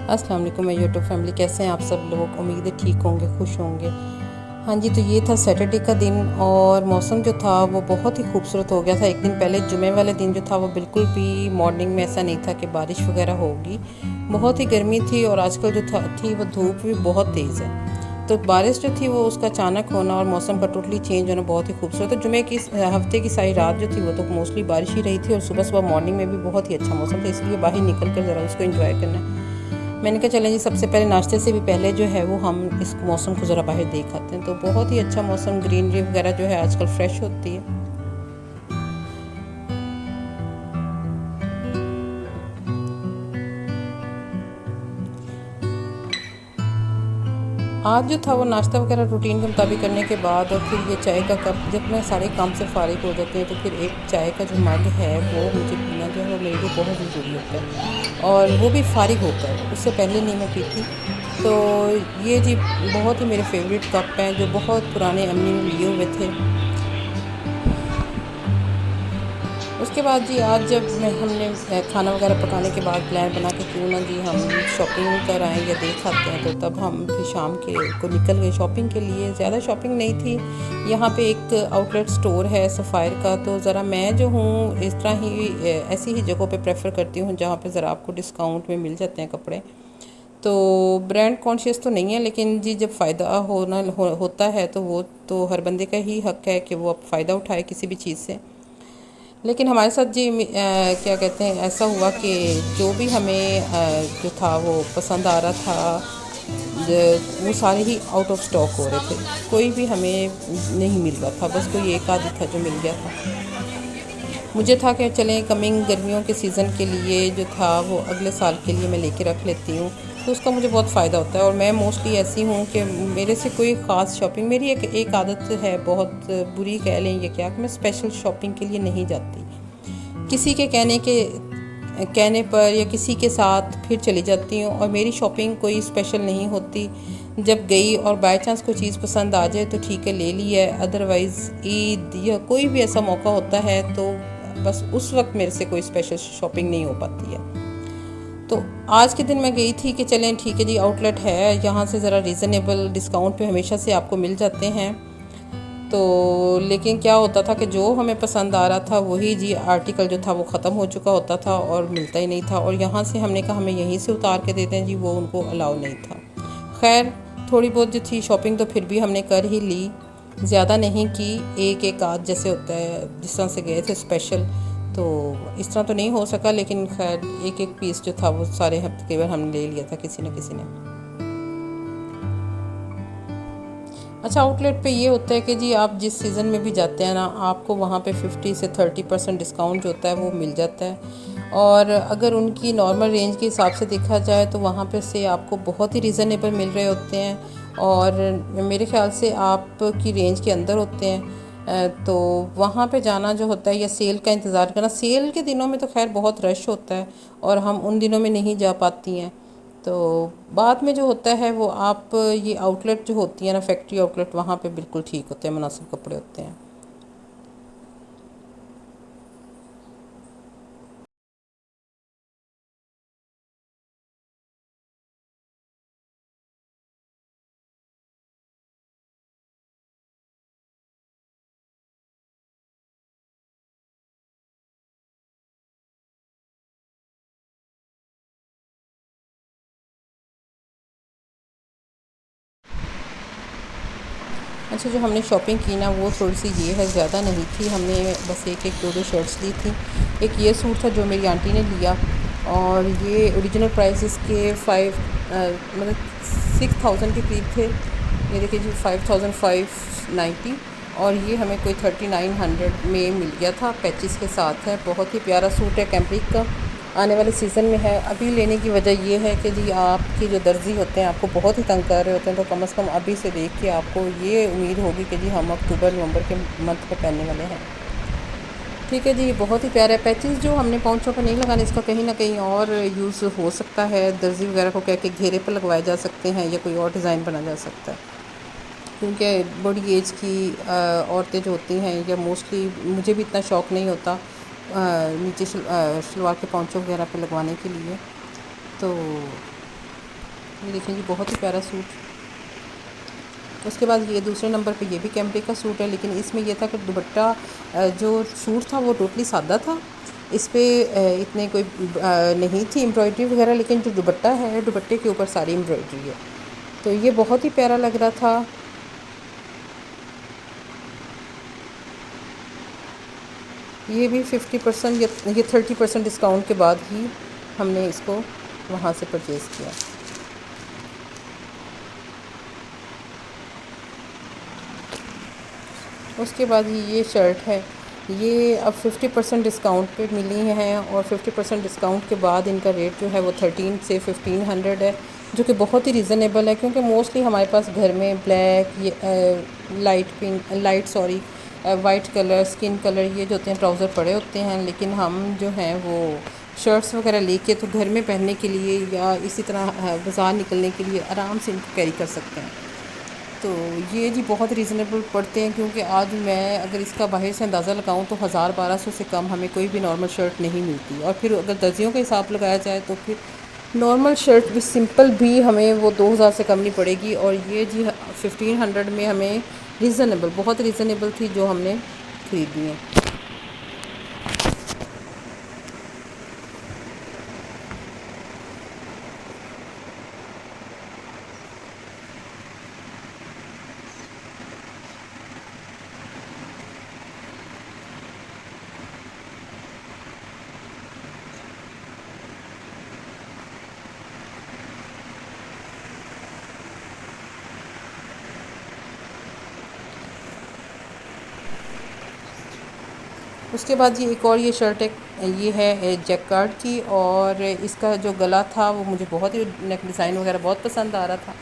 अस्सलाम वालेकुम मैं यूट्यूब फैमिली, कैसे हैं आप सब लोग। उम्मीद है ठीक होंगे, खुश होंगे। हाँ जी, तो ये था सैटरडे का दिन और मौसम जो था वो बहुत ही खूबसूरत हो गया था। एक दिन पहले जुमे वाले दिन जो था वो बिल्कुल भी मॉर्निंग में ऐसा नहीं था कि बारिश वगैरह होगी। बहुत ही गर्मी थी और आजकल जो थी वो धूप भी बहुत तेज़ है। तो बारिश जो थी वो उसका अचानक होना और मौसम का टोटली चेंज होना बहुत ही खूबसूरत। तो जुमे की हफ्ते की सारी रात जो थी वो तो मोस्टली बारिश ही रही थी और सुबह सुबह मॉर्निंग में भी बहुत ही अच्छा मौसम था, इसलिए बाहर निकल कर ज़रा उसको एंजॉय करना। मैंने कहा चलें जी, सबसे पहले नाश्ते से भी पहले जो है वो हम इस मौसम को ज़रा बाहर देख आते हैं। तो बहुत ही अच्छा मौसम, ग्रीनरी वगैरह जो है आजकल फ्रेश होती है। आज जो था वो नाश्ता वगैरह रूटीन के मुताबिक करने के बाद और फिर ये चाय का कप, जब मैं सारे काम से फारिग हो जाते हैं तो फिर एक चाय का जो मग है वो मुझे पीना जो है वो मेरे लिए बहुत ज़रूरी होता है, और वो भी फारिग होकर, उससे पहले नहीं मैं पीती। तो ये जी बहुत ही मेरे फेवरेट कप हैं जो बहुत पुराने अम्मी ने लिए हुए थे। उसके बाद जी आज जब हमने खाना वगैरह पकाने के बाद प्लान बना के क्यों ना जी हम शॉपिंग कर आएँ या देख आते हैं, तो तब हम फिर शाम के को निकल गए शॉपिंग के लिए। ज़्यादा शॉपिंग नहीं थी। यहाँ पे एक आउटलेट स्टोर है सफ़ायर का, तो ज़रा मैं जो हूँ इस तरह ही ऐसी ही जगहों पे प्रेफर करती हूँ जहाँ पे ज़रा आपको डिस्काउंट में मिल जाते हैं कपड़े। तो ब्रांड कॉन्शियस तो नहीं है, लेकिन जी जब फ़ायदा होता है तो वो तो हर बंदे का ही हक़ है कि वो अब फ़ायदा उठाए किसी भी चीज़ से। लेकिन हमारे साथ जी क्या कहते हैं, ऐसा हुआ कि जो भी हमें जो था वो पसंद आ रहा था, वो सारे ही आउट ऑफ स्टॉक हो रहे थे। कोई भी हमें नहीं मिल रहा था, बस कोई एक आधी था जो मिल गया था। मुझे था कि चलें कमिंग गर्मियों के सीज़न के लिए जो था वो अगले साल के लिए मैं लेके रख लेती हूँ, तो उसका मुझे बहुत फ़ायदा होता है। और मैं मोस्टली ऐसी हूँ कि मेरे से कोई ख़ास शॉपिंग, मेरी एक आदत है, बहुत बुरी कह लें ये क्या, कि मैं स्पेशल शॉपिंग के लिए नहीं जाती। किसी के कहने पर या किसी के साथ फिर चली जाती हूँ, और मेरी शॉपिंग कोई स्पेशल नहीं होती। जब गई और बाय चांस कोई चीज़ पसंद आ जाए तो ठीक है ले ली है, अदरवाइज़ ईद या कोई भी ऐसा मौका होता है तो बस उस वक्त मेरे से कोई स्पेशल शॉपिंग नहीं हो पाती है। तो आज के दिन मैं गई थी कि चलें ठीक है जी, आउटलेट है यहाँ से ज़रा रीज़नेबल डिस्काउंट पे हमेशा से आपको मिल जाते हैं। तो लेकिन क्या होता था कि जो हमें पसंद आ रहा था वही जी आर्टिकल जो था वो ख़त्म हो चुका होता था और मिलता ही नहीं था, और यहाँ से हमने कहा हमें यहीं से उतार के देते हैं जी, वो उनको अलाउ नहीं था। खैर थोड़ी बहुत जो थी शॉपिंग तो फिर भी हमने कर ही ली, ज़्यादा नहीं की, एक आध जैसे होता है जिस तरह से गए थे स्पेशल, तो इस तरह तो नहीं हो सका, लेकिन खैर एक पीस जो था वो सारे तकरीबन हमने ले लिया था किसी न किसी ने। अच्छा, आउटलेट पे ये होता है कि जी आप जिस सीज़न में भी जाते हैं ना, आपको वहाँ पे 50 से 30% डिस्काउंट जो होता है वो मिल जाता है। और अगर उनकी नॉर्मल रेंज के हिसाब से देखा जाए तो वहाँ पे से आपको बहुत ही रीज़नेबल मिल रहे होते हैं, और मेरे ख़्याल से आपकी रेंज के अंदर होते हैं। तो वहाँ पे जाना जो होता है या सेल का इंतज़ार करना, सेल के दिनों में तो खैर बहुत रश होता है और हम उन दिनों में नहीं जा पाती हैं। तो बाद में जो होता है वो आप ये आउटलेट जो होती है ना, फैक्ट्री आउटलेट, वहाँ पे बिल्कुल ठीक होते हैं, मुनासिब कपड़े होते हैं। अच्छा, जो हमने शॉपिंग की ना वो थोड़ी सी ये है, ज़्यादा नहीं थी। हमने बस एक दो दो शर्ट्स ली थी। एक ये सूट था जो मेरी आंटी ने लिया, और ये ओरिजिनल प्राइस इसके मतलब 6000 के करीब थे। ये देखिए जी 5590, और ये हमें कोई 3900 में मिल गया था, पैचिस के साथ है। बहुत ही प्यारा सूट है, कैम्ब्रिक का, आने वाले सीज़न में है। अभी लेने की वजह ये है कि जी आपके जो दर्जी होते हैं आपको बहुत ही तंग कर रहे होते हैं, तो कम से कम अभी से देख के आपको ये उम्मीद होगी कि जी हम अक्टूबर नवंबर के मंथ में पहनने वाले हैं। ठीक है जी, बहुत ही प्यारा है। पैचेस जो हमने पाँचों पर नहीं लगाने, इसका कहीं ना कहीं और यूज़ हो सकता है, दर्जी वगैरह को कह के घेरे पर लगवाए जा सकते हैं या कोई और डिज़ाइन बना जा सकता है। क्योंकि बड़ी एज की औरतें जो होती हैं, या मोस्टली मुझे भी इतना शौक़ नहीं होता नीचे शलवार के पौंचों वगैरह पे लगवाने के लिए। तो دیکھیں جی بہت ہی پیارا سوٹ. اس کے بعد یہ دوسرے نمبر پہ یہ بھی کیمبرک کا سوٹ ہے، لیکن اس میں یہ تھا کہ دوپٹہ جو سوٹ تھا وہ ٹوٹلی سادہ تھا. اس پہ اتنے کوئی نہیں تھی امبرائڈری وغیرہ، لیکن جو دوپٹہ ہے دوپٹے کے اوپر ساری امبرائڈری ہے. تو یہ بہت ہی پیارا لگ رہا تھا. یہ بھی 50% یا یہ 30% ڈسکاؤنٹ کے بعد ہی ہم نے اس کو وہاں سے پرچیز کیا. اس کے بعد یہ شرٹ ہے، یہ اب 50% ڈسکاؤنٹ پہ ملی ہیں، اور 50% ڈسکاؤنٹ کے بعد ان کا ریٹ جو ہے وہ 13 سے 1500 ہے، جو کہ بہت ہی ریزنیبل ہے. کیونکہ موسٹلی ہمارے پاس گھر میں black, white colour, skin colour یہ جو ہوتے ہیں ٹراؤزر پڑے ہوتے ہیں، لیکن ہم جو ہیں وہ شرٹس وغیرہ لے کے تو گھر میں پہننے کے لیے یا اسی طرح بازار نکلنے کے لیے آرام سے ان کو کیری کر سکتے ہیں. تو یہ جی بہت ریزنیبل پڑتے ہیں، کیونکہ آج میں اگر اس کا باہر سے اندازہ لگاؤں تو 1200 سے کم ہمیں کوئی بھی نارمل شرٹ نہیں ملتی. اور پھر اگر درزیوں کا حساب لگایا جائے تو پھر نارمل شرٹ بھی سمپل بھی ہمیں وہ 2000 سے کم نہیں پڑے گی. اور یہ جی 1500 میں ہمیں ریزنیبل، بہت ریزنیبل تھی جو ہم نے خریدی ہیں. اس کے بعد یہ ایک اور یہ شرٹ یہ ہے جیکارڈ کی، اور اس کا جو گلا تھا وہ مجھے بہت ہی نیک ڈیزائن وغیرہ بہت پسند آ رہا تھا.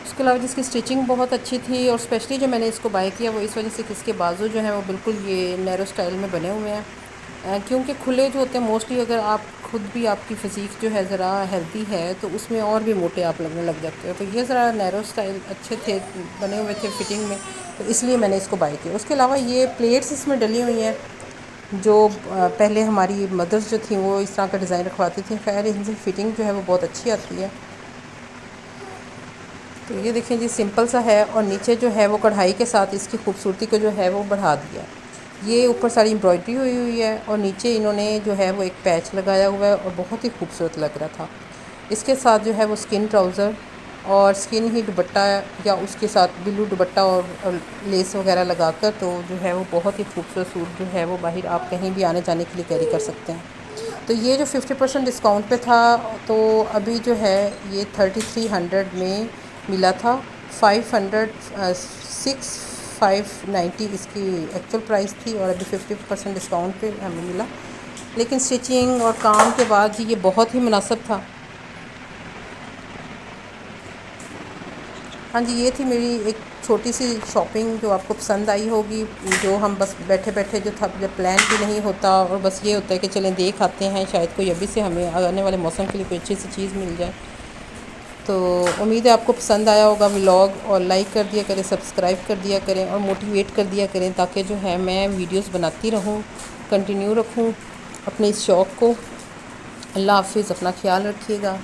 اس کے علاوہ جس کی سٹیچنگ بہت اچھی تھی، اور اسپیشلی جو میں نے اس کو بائی کیا وہ اس وجہ سے کہ اس کے بازو جو ہیں وہ بالکل یہ نیرو سٹائل میں بنے ہوئے ہیں. کیونکہ کھلے جو ہوتے ہیں موسٹلی اگر آپ خود بھی آپ کی فزیک جو ہے ذرا ہیلتھی ہے تو اس میں اور بھی موٹے آپ لگنے لگ جاتے ہو. تو یہ ذرا نیرو سٹائل اچھے تھے، بنے ہوئے تھے فٹنگ میں، تو اس لیے میں نے اس کو بائی کیا. اس کے علاوہ یہ پلیٹس اس میں ڈلی ہوئی ہیں جو پہلے ہماری مدرز جو تھیں وہ اس طرح کا ڈیزائن رکھواتی تھیں. خیر ان سے فٹنگ جو ہے وہ بہت اچھی آتی ہے. تو یہ دیکھیں جی سمپل سا ہے، اور نیچے جو ہے وہ کڑھائی کے ساتھ اس کی خوبصورتی کو جو ہے وہ بڑھا دیا. یہ اوپر ساری امبرائڈری ہوئی ہوئی ہے، اور نیچے انہوں نے جو ہے وہ ایک پیچ لگایا ہوا ہے، اور بہت ہی خوبصورت لگ رہا تھا. اس کے ساتھ جو ہے وہ اسکن ٹراؤزر اور اسکن ہی دوپٹہ، یا اس کے ساتھ بلو دوپٹہ اور لیس وغیرہ لگا کر، تو جو ہے وہ بہت ہی خوبصورت سوٹ جو ہے وہ باہر آپ کہیں بھی آنے جانے کے لیے کیری کر سکتے ہیں. تو یہ جو 50% ڈسکاؤنٹ پہ تھا تو ابھی جو ہے یہ 3300 میں ملا تھا. 590 اس کی ایکچوئل پرائس تھی، اور ابھی 50% ڈسکاؤنٹ پہ ہمیں ملا. لیکن سٹیچنگ اور کام کے بعد جی یہ بہت ہی مناسب تھا. ہاں جی، یہ تھی میری ایک چھوٹی سی شاپنگ جو آپ کو پسند آئی ہوگی، جو ہم بس بیٹھے بیٹھے جو تھا جب پلان بھی نہیں ہوتا اور بس یہ ہوتا ہے کہ چلیں دیکھ آتے ہیں، شاید کوئی ابھی سے ہمیں آنے والے موسم کے لیے کوئی اچھی سی چیز مل جائے. تو امید ہے آپ کو پسند آیا ہوگا ولاگ، اور لائک کر دیا کریں، سبسکرائب کر دیا کریں، اور موٹیویٹ کر دیا کریں، تاکہ جو ہے میں ویڈیوز بناتی رہوں، کنٹینیو رکھوں اپنے اس شوق کو. اللہ حافظ، اپنا خیال رکھیے گا.